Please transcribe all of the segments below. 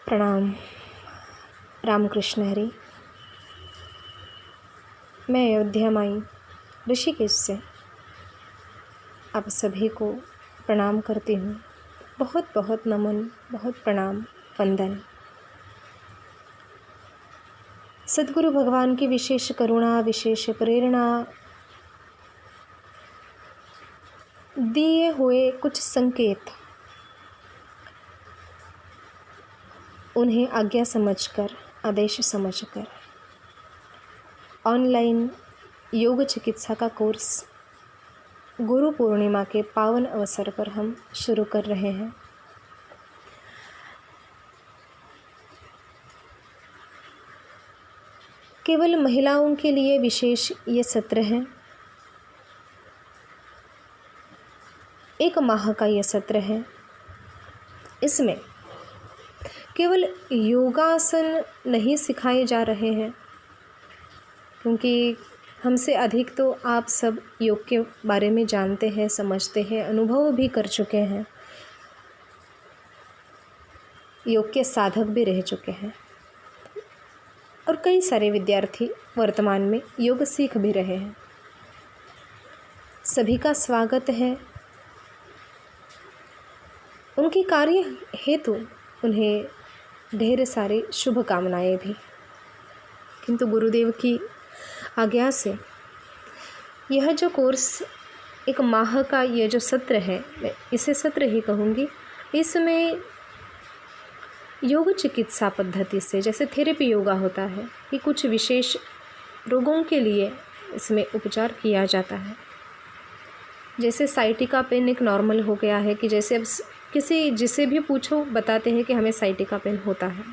प्रणाम। रामकृष्ण हरी। मैं अयोध्या माई ऋषिकेश से आप सभी को प्रणाम करती हूँ। बहुत बहुत नमन, बहुत प्रणाम, वंदन। सद्गुरु भगवान की विशेष करुणा, विशेष प्रेरणा दिए हुए कुछ संकेत उन्हें आज्ञा समझकर, आदेश समझकर ऑनलाइन योग चिकित्सा का कोर्स गुरु पूर्णिमा के पावन अवसर पर हम शुरू कर रहे हैं। केवल महिलाओं के लिए विशेष ये सत्र है। 1 माह का ये सत्र है। इसमें केवल योगासन नहीं सिखाए जा रहे हैं, क्योंकि हमसे अधिक तो आप सब योग के बारे में जानते हैं, समझते हैं, अनुभव भी कर चुके हैं, योग के साधक भी रह चुके हैं और कई सारे विद्यार्थी वर्तमान में योग सीख भी रहे हैं। सभी का स्वागत है। उनकी कार्य हेतु उन्हें ढेर सारी शुभकामनाएं भी, किंतु गुरुदेव की आज्ञा से यह जो कोर्स 1 माह का ये जो सत्र है, मैं इसे सत्र ही कहूँगी। इसमें योग चिकित्सा पद्धति से, जैसे थेरेपी योगा होता है कि कुछ विशेष रोगों के लिए इसमें उपचार किया जाता है। जैसे साइटिका पेन एक नॉर्मल हो गया है कि जैसे अब किसी जिसे भी पूछो बताते हैं कि हमें साइटिका पेन होता है।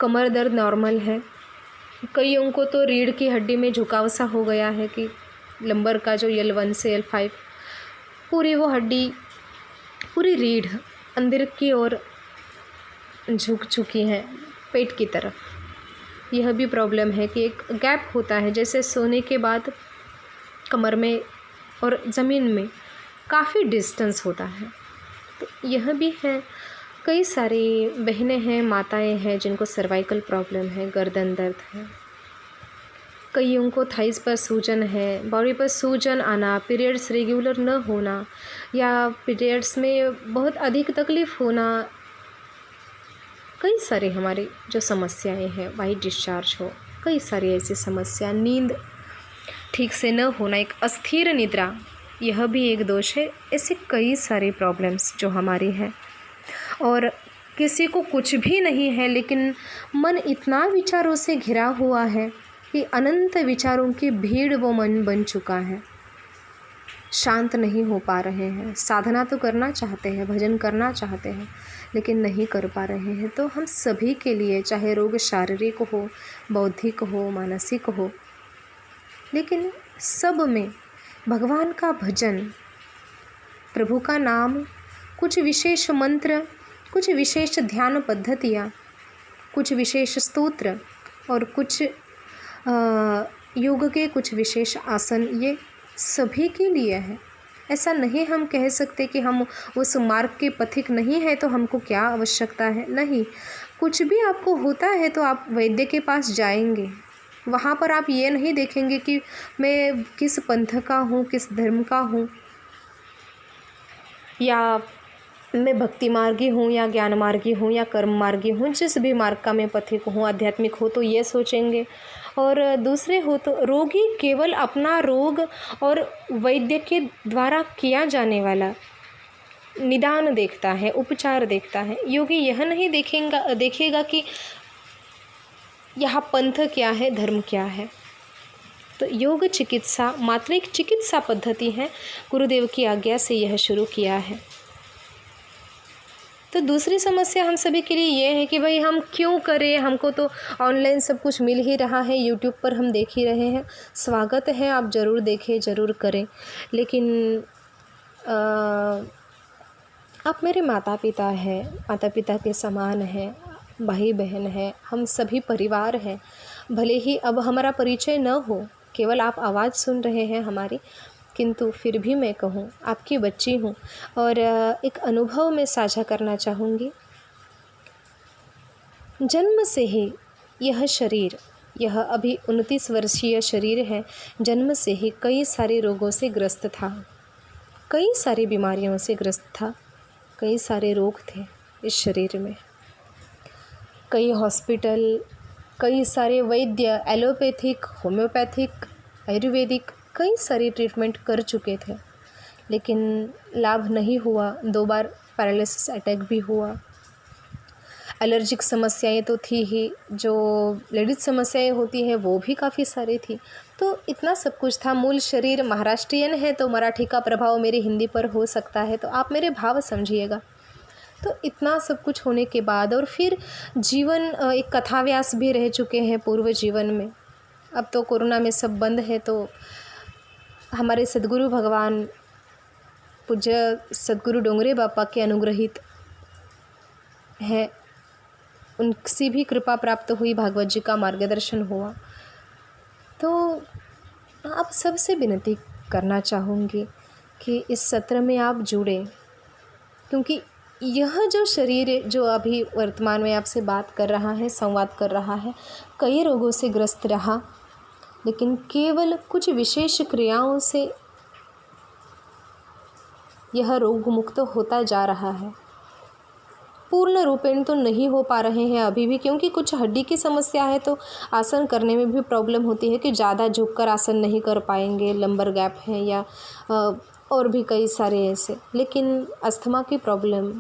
कमर दर्द नॉर्मल है। कईयों को तो रीढ़ की हड्डी में झुकाव सा हो गया है कि लंबर का जो L1 से L5 पूरी वो हड्डी, पूरी रीढ़ अंदर की ओर झुक चुकी है पेट की तरफ। यह भी प्रॉब्लम है कि एक गैप होता है, जैसे सोने के बाद कमर में और ज़मीन में काफ़ी डिस्टेंस होता है। तो यह भी है। कई सारी बहनें हैं, माताएं हैं जिनको सर्वाइकल प्रॉब्लम है, गर्दन दर्द है। कईयों को थाइस पर सूजन है, बॉडी पर सूजन आना, पीरियड्स रेगुलर न होना या पीरियड्स में बहुत अधिक तकलीफ़ होना। कई सारी हमारी जो समस्याएं हैं, वाइट डिस्चार्ज हो, कई सारी ऐसी समस्या, नींद ठीक से न होना, एक अस्थिर निद्रा, यह भी एक दोष है। ऐसे कई सारी प्रॉब्लम्स जो हमारी हैं। और किसी को कुछ भी नहीं है, लेकिन मन इतना विचारों से घिरा हुआ है कि अनंत विचारों की भीड़ वो मन बन चुका है। शांत नहीं हो पा रहे हैं। साधना तो करना चाहते हैं, भजन करना चाहते हैं, लेकिन नहीं कर पा रहे हैं। तो हम सभी के लिए, चाहे रोग शारीरिक हो, बौद्धिक हो, मानसिक हो, लेकिन सब में भगवान का भजन, प्रभु का नाम, कुछ विशेष मंत्र, कुछ विशेष ध्यान पद्धतियाँ, कुछ विशेष स्तोत्र और कुछ योग के कुछ विशेष आसन, ये सभी के लिए है। ऐसा नहीं हम कह सकते कि हम उस मार्ग के पथिक नहीं है तो हमको क्या आवश्यकता है। नहीं, कुछ भी आपको होता है तो आप वैद्य के पास जाएंगे। वहाँ पर आप ये नहीं देखेंगे कि मैं किस पंथ का हूँ, किस धर्म का हूँ, या मैं भक्ति मार्गी हूँ या ज्ञान मार्गी हूँ या कर्म मार्गी हूँ। जिस भी मार्ग का मैं पथिक हूँ, आध्यात्मिक हो तो ये सोचेंगे, और दूसरे हो तो रोगी केवल अपना रोग और वैद्य के द्वारा किया जाने वाला निदान देखता है, उपचार देखता है। योगी यह नहीं देखेगा कि यह पंथ क्या है, धर्म क्या है। तो योग चिकित्सा मात्र एक चिकित्सा पद्धति है। गुरुदेव की आज्ञा से यह शुरू किया है। तो दूसरी समस्या हम सभी के लिए ये है कि भाई हम क्यों करें, हमको तो ऑनलाइन सब कुछ मिल ही रहा है, यूट्यूब पर हम देख ही रहे हैं। स्वागत है, आप ज़रूर देखें, ज़रूर करें, लेकिन आप मेरे माता पिता हैं, माता पिता के समान हैं, भाई बहन हैं, हम सभी परिवार हैं। भले ही अब हमारा परिचय न हो, केवल आप आवाज़ सुन रहे हैं हमारी, किंतु फिर भी मैं कहूँ, आपकी बच्ची हूँ और एक अनुभव मैं साझा करना चाहूँगी। जन्म से ही यह शरीर, यह अभी 29 वर्षीय शरीर है, जन्म से ही कई सारे रोगों से ग्रस्त था, कई सारी बीमारियों से ग्रस्त था, कई सारे रोग थे इस शरीर में। कई हॉस्पिटल, कई सारे वैद्य, एलोपैथिक, होम्योपैथिक, आयुर्वेदिक, कई सारे ट्रीटमेंट कर चुके थे, लेकिन लाभ नहीं हुआ। 2 बार पैरालिसिस अटैक भी हुआ। एलर्जिक समस्याएं तो थी ही, जो लेडीज समस्याएं होती हैं वो भी काफ़ी सारी थी। तो इतना सब कुछ था। मूल शरीर महाराष्ट्रियन है तो मराठी का प्रभाव मेरी हिंदी पर हो सकता है, तो आप मेरे भाव समझिएगा। तो इतना सब कुछ होने के बाद और फिर जीवन एक कथाव्यास भी रह चुके हैं पूर्व जीवन में। अब तो कोरोना में सब बंद है, तो हमारे सद्गुरु भगवान पूज्य सद्गुरु डोंगरे बापा के अनुग्रहित हैं, उनसे भी कृपा प्राप्त हुई, भागवत जी का मार्गदर्शन हुआ। तो आप सबसे विनती करना चाहूँगी कि इस सत्र में आप जुड़ें, क्योंकि यह जो शरीर जो अभी वर्तमान में आपसे बात कर रहा है, संवाद कर रहा है, कई रोगों से ग्रस्त रहा, लेकिन केवल कुछ विशेष क्रियाओं से यह रोग मुक्त होता जा रहा है। पूर्ण रूपेण तो नहीं हो पा रहे हैं अभी भी, क्योंकि कुछ हड्डी की समस्या है, तो आसन करने में भी प्रॉब्लम होती है कि ज़्यादा झुककर आसन नहीं कर पाएंगे, लंबर गैप है या और भी कई सारे ऐसे। लेकिन अस्थमा की प्रॉब्लम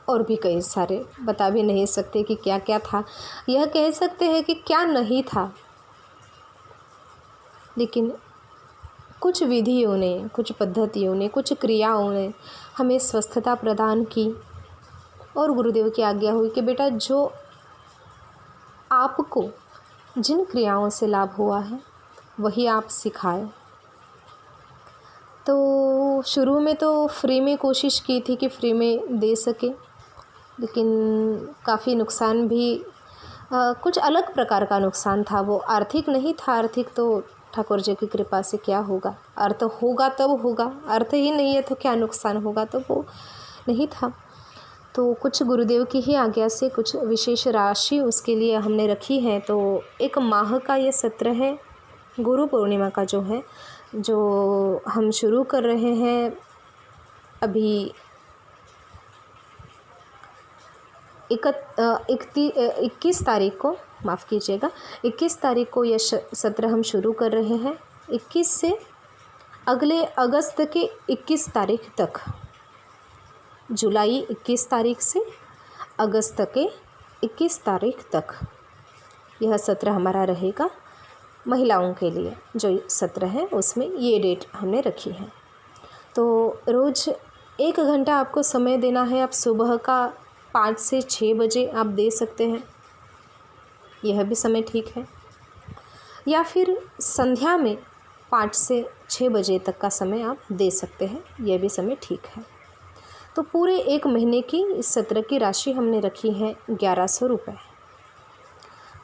और भी कई सारे, बता भी नहीं सकते कि क्या क्या था। यह कह सकते हैं कि क्या नहीं था, लेकिन कुछ विधियों ने, कुछ पद्धतियों ने, कुछ क्रियाओं ने हमें स्वस्थता प्रदान की। और गुरुदेव की आज्ञा हुई कि बेटा जो आपको जिन क्रियाओं से लाभ हुआ है वही आप सिखाए। तो शुरू में तो फ्री में कोशिश की थी कि फ्री में दे सके, लेकिन काफ़ी नुकसान भी कुछ अलग प्रकार का नुकसान था। वो आर्थिक नहीं था, आर्थिक तो ठाकुर जी की कृपा से क्या होगा, अर्थ होगा तब होगा, अर्थ ही नहीं है तो क्या नुकसान होगा, तो वो नहीं था। तो कुछ गुरुदेव की ही आज्ञा से कुछ विशेष राशि उसके लिए हमने रखी है। तो 1 माह का ये सत्र है, गुरु पूर्णिमा का जो है, जो हम शुरू कर रहे हैं अभी 21 तारीख को, माफ़ कीजिएगा, 21 तारीख को यह सत्र हम शुरू कर रहे हैं। 21 से अगले अगस्त के 21 तारीख तक, जुलाई 21 तारीख से अगस्त के 21 तारीख तक यह सत्र हमारा रहेगा। महिलाओं के लिए जो सत्र है उसमें ये डेट हमने रखी है। तो रोज़ 1 घंटा आपको समय देना है। आप सुबह का 5 से 6 बजे आप दे सकते हैं, यह भी समय ठीक है, या फिर संध्या में 5 से 6 बजे तक का समय आप दे सकते हैं, यह भी समय ठीक है। तो पूरे 1 महीने की इस सत्र की राशि हमने रखी है 1100 रुपये।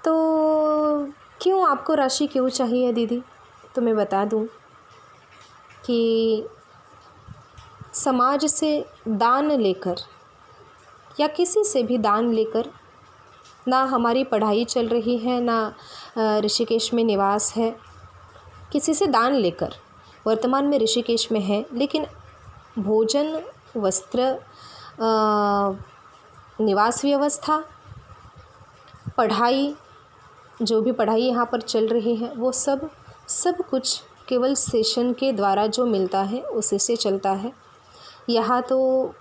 तो क्यों आपको राशि क्यों चाहिए दीदी, तो मैं बता दूं कि समाज से दान लेकर या किसी से भी दान लेकर, ना हमारी पढ़ाई चल रही है, ना ऋषिकेश में निवास है, किसी से दान लेकर वर्तमान में ऋषिकेश में है, लेकिन भोजन, वस्त्र, निवास व्यवस्था, पढ़ाई, जो भी पढ़ाई यहाँ पर चल रही है वो सब कुछ केवल सेशन के द्वारा जो मिलता है उसी से चलता है। यहाँ तो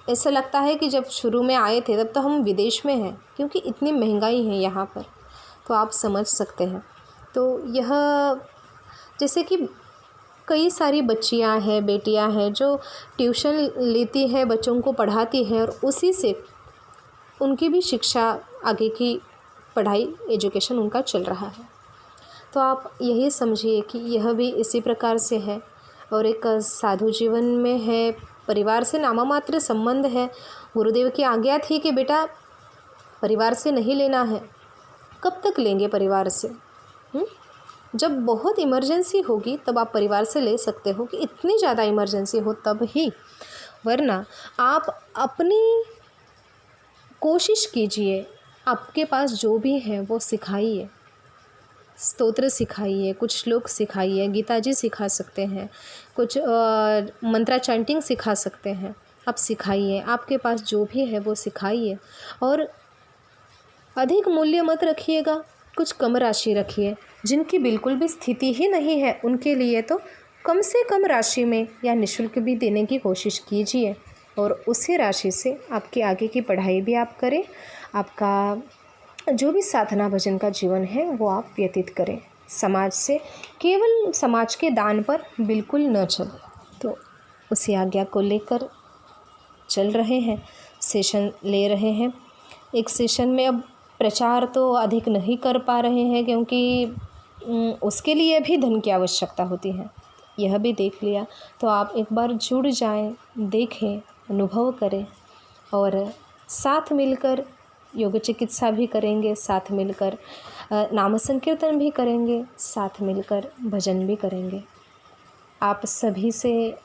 ऐसा लगता है कि जब शुरू में आए थे तब तो हम विदेश में हैं, क्योंकि इतनी महंगाई है यहाँ पर, तो आप समझ सकते हैं। तो यह जैसे कि कई सारी बच्चियाँ हैं, बेटियाँ हैं जो ट्यूशन लेती हैं, बच्चों को पढ़ाती हैं और उसी से उनकी भी शिक्षा, आगे की पढ़ाई, एजुकेशन उनका चल रहा है। तो आप यही समझिए कि यह भी इसी प्रकार से है। और एक साधु जीवन में है, परिवार से नाममात्र संबंध है। गुरुदेव की आज्ञा थी कि बेटा परिवार से नहीं लेना है। कब तक लेंगे परिवार से? जब बहुत इमरजेंसी होगी तब आप परिवार से ले सकते हो, कि इतनी ज़्यादा इमरजेंसी हो तब ही। वरना आप अपनी कोशिश कीजिए, आपके पास जो भी है वो सिखाइए, स्तोत्र सिखाइए, कुछ श्लोक सिखाइए, गीता जी सिखा सकते हैं, कुछ मंत्रा चैंटिंग सिखा सकते हैं, आप सिखाइए, आपके पास जो भी है वो सिखाइए। और अधिक मूल्य मत रखिएगा, कुछ कम राशि रखिए। जिनकी बिल्कुल भी स्थिति ही नहीं है उनके लिए तो कम से कम राशि में या निःशुल्क भी देने की कोशिश कीजिए, और उसी राशि से आपकी आगे की पढ़ाई भी आप करें, आपका जो भी साधना भजन का जीवन है वो आप व्यतीत करें। समाज से केवल समाज के दान पर बिल्कुल न चले। तो उसी आज्ञा को लेकर चल रहे हैं, सेशन ले रहे हैं। एक सेशन में अब प्रचार तो अधिक नहीं कर पा रहे हैं क्योंकि उसके लिए भी धन की आवश्यकता होती है, यह भी देख लिया। तो आप एक बार जुड़ जाएं, देखें, अनुभव करें, और साथ मिलकर योग चिकित्सा भी करेंगे, साथ मिलकर नाम संकीर्तन भी करेंगे, साथ मिलकर भजन भी करेंगे। आप सभी से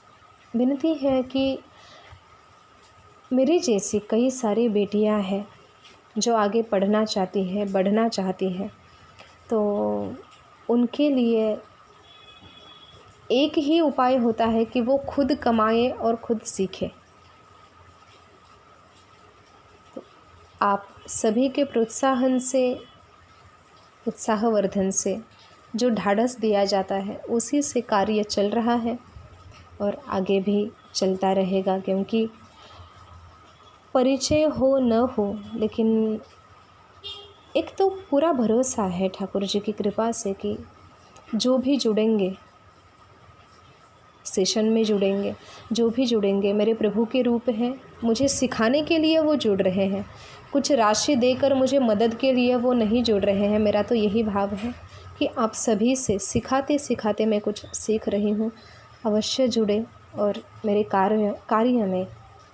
विनती है कि मेरी जैसी कई सारी बेटियां हैं जो आगे पढ़ना चाहती हैं, बढ़ना चाहती हैं, तो उनके लिए एक ही उपाय होता है कि वो खुद कमाएं और खुद सीखें। तो आप सभी के प्रोत्साहन से, उत्साहवर्धन से जो ढाढ़स दिया जाता है उसी से कार्य चल रहा है और आगे भी चलता रहेगा। क्योंकि परिचय हो न हो, लेकिन एक तो पूरा भरोसा है ठाकुर जी की कृपा से कि जो भी जुड़ेंगे, सेशन में जुड़ेंगे, जो भी जुड़ेंगे मेरे प्रभु के रूप हैं, मुझे सिखाने के लिए वो जुड़ रहे हैं, कुछ राशि देकर मुझे मदद के लिए वो नहीं जुड़ रहे हैं। मेरा तो यही भाव है कि आप सभी से सिखाते सिखाते मैं कुछ सीख रही हूँ। अवश्य जुड़े और मेरे कार्य में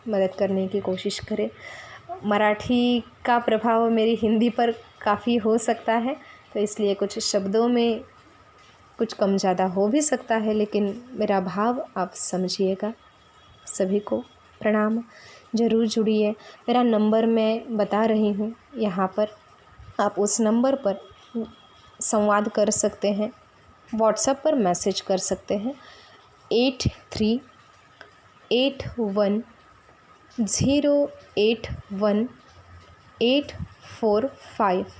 मदद करने की कोशिश करें। मराठी का प्रभाव मेरी हिंदी पर काफ़ी हो सकता है, तो इसलिए कुछ शब्दों में कुछ कम ज़्यादा हो भी सकता है, लेकिन मेरा भाव आप समझिएगा। सभी को प्रणाम। ज़रूर जुड़िए। मेरा नंबर मैं बता रही हूँ यहाँ पर, आप उस नंबर पर संवाद कर सकते हैं, व्हाट्सएप पर मैसेज कर सकते हैं। 8381081845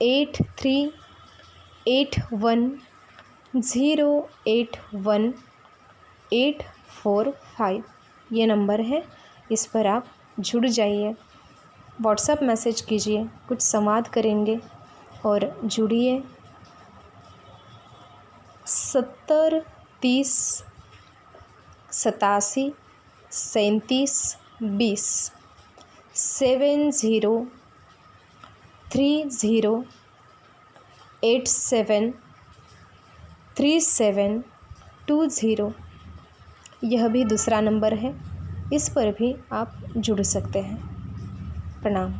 8381081845 ये नंबर है, इस पर आप जुड़ जाइए, व्हाट्सएप मैसेज कीजिए, कुछ संवाद करेंगे और जुड़िए। 70 30 87 37 20 70 30 87 3720 यह भी दूसरा नंबर है, इस पर भी आप जुड़ सकते हैं। प्रणाम।